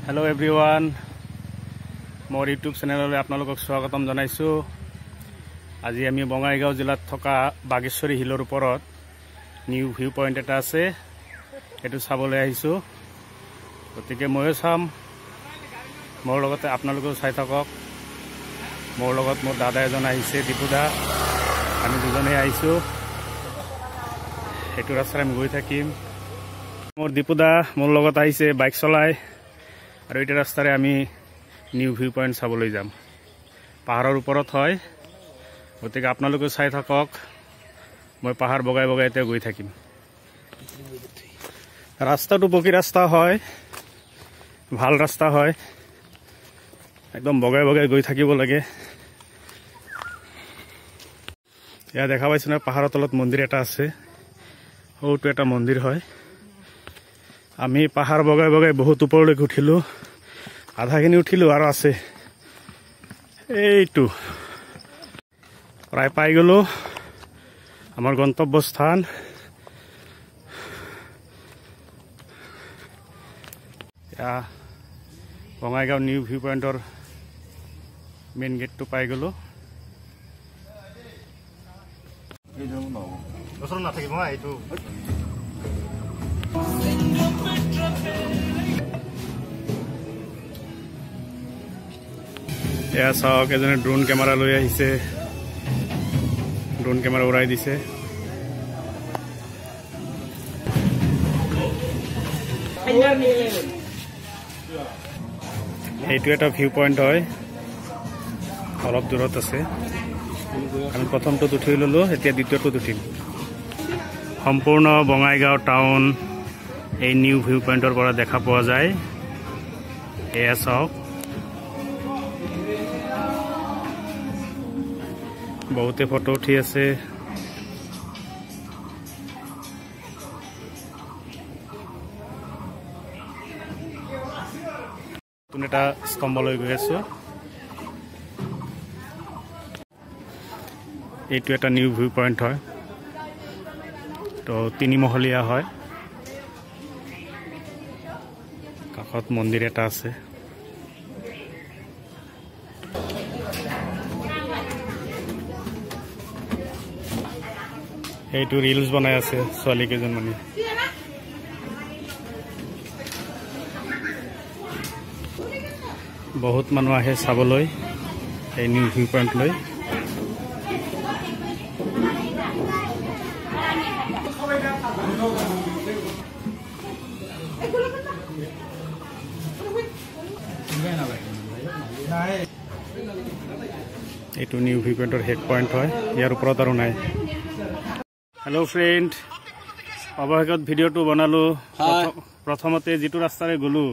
Hello everyone मोर YouTube channel आपलोक स्वागतम जानाइছো। आज आम बंगाईगाँव जिलात थका बागेश्वरी हिलर ऊपर निउ ভিউ पॉइंट एटा आछे एटु चाबले आहिছো। गतिके मयो चाम मोर लगते आपनालोकेও चाइ थाকক। मोर लगत मोर दादा एजन आहिছে दीपुदा आमी दुजने आहिছো। एटु रास्तार आमी गई थाकिम। मोर दीपुदा मोर लगत आहिছে बाइक चलाय और ये रास्तारे आमी निउ ভিউ पॉइंट चाबले जाम। पहाड़र ऊपरत है गति के आपनालोके चाइ थाকক। मैं पहाड़ बगाई बगाई गई थाकिम। रास्ताटो पकी रास्ता है ভাল रास्ता है एकदम बगाई बगाई गई थाकिब लागे। या देखा पाइछ ना पहाड़र तलत मंदिर एटा आछे ओटो एटा मंदिर है। आमी पहाड़ बगाई बगाई बहुत ऊपरলৈকে उठिलो आधाखिनि उठिलो और आछे एइटु प्राय पाई गलो आमार गंतव्य स्थान। या बंगाईगाँव निउ ভিউ पॉइंटर मेन गेट तो पाई गलो। या चाওক एजने ड्रोन कैमेरा লৈ আহিছে। ड्रोन कैमेरा उड़ाई दिसे। এইটো এটা ভিউ পয়েন্ট হয় অলপ দূৰত আছে। আমি প্ৰথমটো উঠি ললো এতিয়া দ্বিতীয়টো উঠিম। সম্পূৰ্ণ বঙাইগাঁও টাউন এই নিউ ভিউ পয়েন্টৰ পৰা দেখা পোৱা যায়। এয়া চাওক बहुते फटो उठी आछे। এটা স্তম্ভলৈ গৈ আছো। এইটো এটা নিউ ভিউ পয়েন্ট হয় তো তিনিমহলীয়া হয়। কাষত মন্দিৰ এটা আছে। এইটো ৰিলস বনাই আছে ছোৱালী কেইজন মানে। बहुत মানুহ আহে চাবলৈ এই নিউ ভিউ পয়েন্ট লৈ। এইটো নিউ ভিউ পয়েন্টৰ হেড পয়েন্ট হয়। ইয়াৰ ওপৰত আৰু নাই। हेलो फ्रेंड अवশেষত ভিডিওটো বনালো। प्रथमते जितु रास्तारे गलो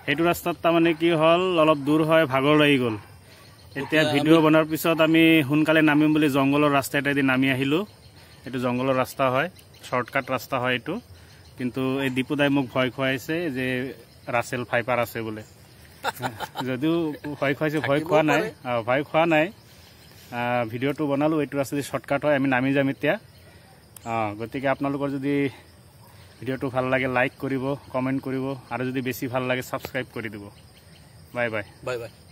সেইটো रास्तात तारमाने कि हल अलप दूर है भागर লাগি गल। এতিয়া ভিডিও বনাৰ পিছত আমি হুনকালে নামিম বুলি জঙ্গলৰ ৰাস্তা এটা দি নামি আহিলো। এটো জঙ্গলৰ ৰাস্তা হয় শৰ্টকাট ৰাস্তা হয় এটো। কিন্তু এই দীপুদাই মোক ভয় খুৱাইছে যে ৰাসেল ফাইপাৰ আছে বলে। যদিও ভয় খুৱাইছে ভয় খোৱা নাই ভিডিওটো বনালো। এইটো ৰাস্তা দি শর্টকাট হয় আমি নামি যাম এতিয়া। गति के आपनालोकर जदि भिडिओ ভাল लागे लाइक करिब कमेंट करिब और जदि बेसि ভাল लागे सब्सक्राइब करि दिब। Bye bye bye bye.